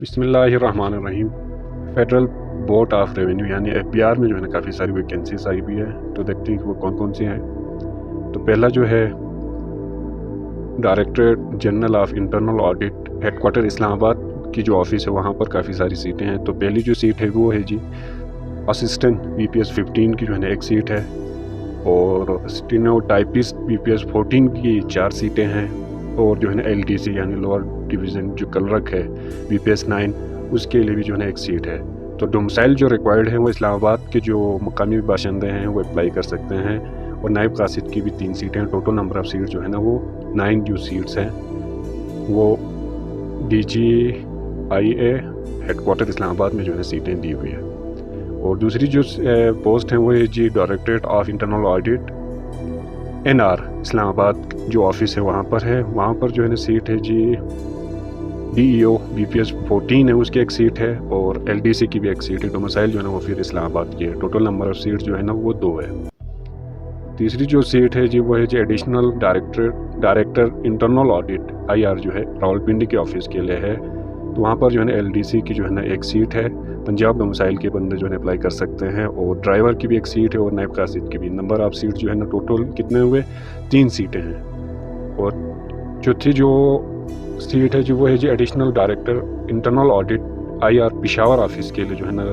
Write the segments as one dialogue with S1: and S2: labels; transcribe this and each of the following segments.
S1: बिस्मिल्लाहिर्रहमानिर्रहीम। Federal board of revenue यानी FBR में जो है ना काफ़ी सारी वैकेंसीज आई हुई है, तो देखते हैं कि वो कौन कौन सी हैं। तो पहला जो है directorate general of internal audit headquarter Islamabad की जो ऑफिस है वहाँ पर काफ़ी सारी सीटें हैं। तो पहली जो सीट है वो है जी असिस्टेंट बीपीएस 15 की जो है ना एक सीट है, और स्टेनो टाइपिस्ट बीपीएस 14 की 4 सीटें हैं, और जो है ना एलडीसी यानी लोअर डिवीज़न जो क्लर्क है बीपीएस 9 उसके लिए भी जो है ना एक सीट है। तो डोमिसाइल जो रिक्वायर्ड है वो इस्लामाबाद के जो मुकामी बाशिंदे हैं वो अप्लाई कर सकते हैं, और नायब कासिद की भी 3 सीटें हैं। टोटल नंबर ऑफ़ सीट जो है ना वो 9 जो सीट्स हैं वो DGIA हेडक्वार्टर इस्लामाबाद में जो है सीटें दी हुई है। और दूसरी जो पोस्ट है वो है जी directorate of internal audit NR Islamabad जो ऑफिस है वहाँ पर जो है ना सीट है जी DEO BPS 14 है, उसकी एक सीट है, और LDC की भी एक सीट है। डोमिसाइल जो है ना वो फिर इस्लामाबाद की है। टोटल नंबर ऑफ सीट जो है ना वो 2 है। तीसरी जो सीट है जी वो है जी additional director internal audit IR जो है रावलपिंडी के ऑफिस के लिए है। तो वहाँ पर जो है ना LDC की जो है ना एक सीट है। पंजाब डोमिसाइल के बंदे जो है अप्लाई कर सकते हैं, और ड्राइवर की भी एक सीट है, और नायब कासिद की भी। नंबर ऑफ सीट जो है ना टोटल कितने हुए 3 सीटें हैं। और चौथी जो सीट है जी वो है जी additional director internal audit IR Peshawar office के लिए जो है ना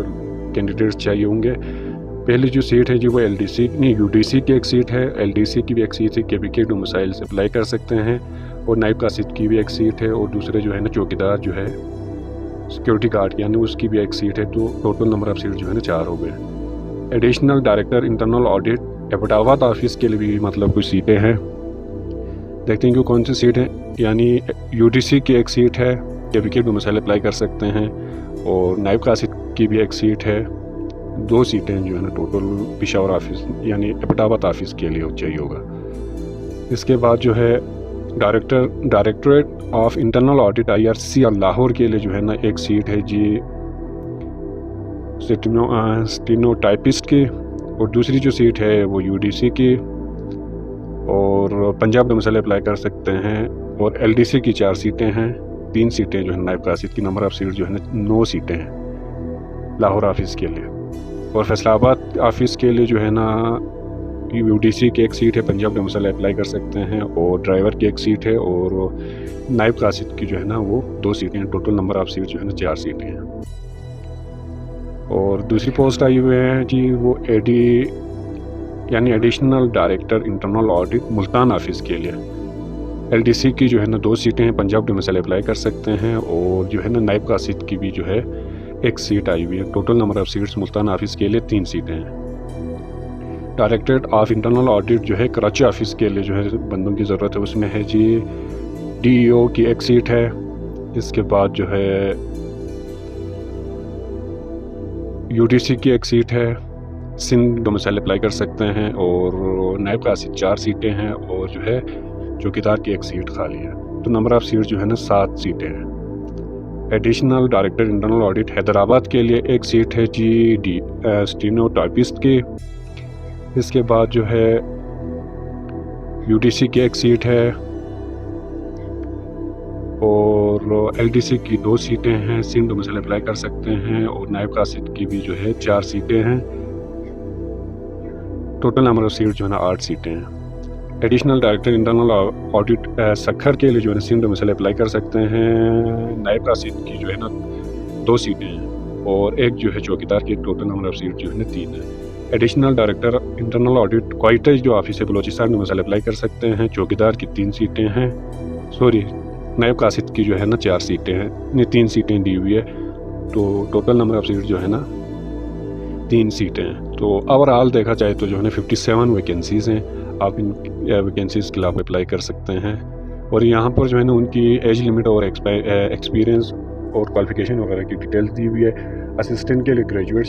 S1: कैंडिडेट्स चाहिए होंगे। पहली जो सीट है जी वो UDC की एक सीट है, LDC की भी एक सीट है, KPK डोमिसाइल से अप्लाई कर सकते हैं, और नायब कासिद की भी एक सीट है, और दूसरे जो है ना चौकीदार जो है सिक्योरिटी गार्ड यानी उसकी भी एक सीट है। तो टोटल नंबर ऑफ सीट जो है ना 4 हो गए। Additional director internal audit Abbottabad office के लिए भी मतलब कुछ सीटें हैं। देखते हैं कि कौन सी सीट है। यानी UDC की एक सीट है, KPK डोमिसाइल अप्लाई कर सकते हैं, और नायब कासिद की भी एक सीट है। 2 सीटें जो है ना टोटल पिशावर ऑफिस यानी एबटाबाद ऑफिस के लिए चाहिए होगा। इसके बाद जो है directorate of internal audit IRC Lahore के लिए जो है ना एक सीट है जी स्टेनो टाइपिस्ट की, और दूसरी जो सीट है वो UDC की, और पंजाब डोमिसाइल अप्लाई कर सकते हैं, और LDC की 4 सीटें हैं। 3 सीटें जो है नायब कासिद की। नंबर ऑफ सीट जो है ना 9 सीटें हैं लाहौर ऑफिस के लिए। और फैसलाबाद ऑफिस के लिए जो है ना UDC की एक सीट है, पंजाब डोमिसाइल अप्लाई कर सकते हैं, और ड्राइवर की एक सीट है, और नायब कासिद की जो है ना वो 2 सीटें हैं। टोटल नंबर ऑफ सीट जो है ना 4 सीटें हैं। और दूसरी पोस्ट आई हुई है जी वो AD यानी additional director internal audit Multan office के लिए। LDC की जो है ना 2 सीटें हैं, पंजाब डोमिसाइल अप्लाई कर सकते हैं, और जो है ना नायब कासिद की भी जो है एक सीट आई हुई है। Total number of seats Multan office के लिए 3 सीटें हैं। डायरेक्टरेट ऑफ इंटरनल ऑडिट जो है कराची ऑफिस के लिए जो है बंदों की ज़रूरत है, उसमें है जी DEO की एक सीट है। इसके बाद जो है UDC की एक सीट है, सिंध डोमिसाइल अप्लाई कर सकते हैं, और नायब कासिद 4 सीटें हैं, और जो है चौकीदार की एक सीट खाली है। तो नंबर ऑफ सीट जो है ना 7 सीटें हैं। Additional director internal audit Hyderabad के लिए एक सीट है जी स्टेनो टाइपिस्ट की। इसके बाद जो है UDC की एक सीट है, और LDC की 2 सीटें हैं। सिंध डोमिसाइल अप्लाई कर सकते हैं, और नायब कासिद की भी जो है 4 सीटें हैं। टोटल नंबर ऑफ सीट जो है ना 8 सीटें हैं। Additional director internal audit Sukkur के लिए जो है सिंध डोमिसाइल अप्लाई कर सकते हैं। नायब कासिद की जो है ना 2 सीटें हैं, और एक जो है चौकीदार की। टोटल नंबर ऑफ सीट जो है ना 3 है। एडिशनल डायरेक्टर इंटरनल ऑडिट क्वाइटा जो ऑफिस है बलोचिस्तान डोमिसाइल अप्लाई कर सकते हैं। चौकीदार की 3 सीटें हैं। नायब कासिद की जो है ना 4 सीटें हैं, 3 सीटें दी हुई है। तो टोटल नंबर ऑफ सीट जो है ना 3 सीटें हैं। तो ओवरऑल देखा जाए तो जो है ना 57 वैकेंसीज़ हैं। आप इन वैकेंसीज़ के लिए आप अप्लाई कर सकते हैं, और यहाँ पर जो है ना उनकी एज लिमिट और एक्सपीरियंस और क्वालिफिकेशन वगैरह की डिटेल्स दी हुई है। असिस्टेंट के लिए ग्रेजुएट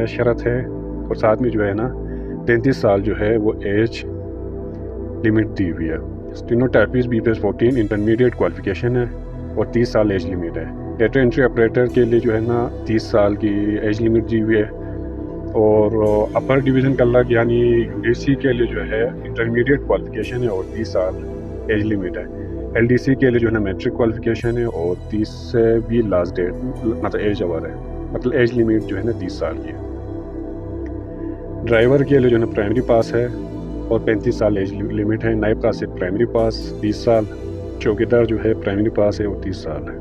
S1: शर्त है, और साथ में जो है ना 33 साल जो है वो एज लिमिट दी हुई है। Steno typist BPS 14 intermediate qualification है, और 30 साल एज लिमिट है। डेटा एंट्री ऑपरेटर के लिए जो है ना 30 साल की एज लिमिट दी हुई है, और अपर डिवीज़न क्लर्क यानी UDC के लिए जो है इंटरमीडिएट क्वालिफिकेशन है, और 30 साल एज लिमिट है। LDC के लिए जो है ना मैट्रिक क्वालिफिकेशन है और 30 से भी लास्ट डेट मतलब एज आवर है, मतलब एज लिमिट जो है ना 30 साल की है। ड्राइवर के लिए जो है ना प्राइमरी पास है और 35 साल एज लिमिट है। नायब कासिद प्राइमरी पास 30 साल, चौकीदार जो है प्राइमरी पास है और 30 साल है।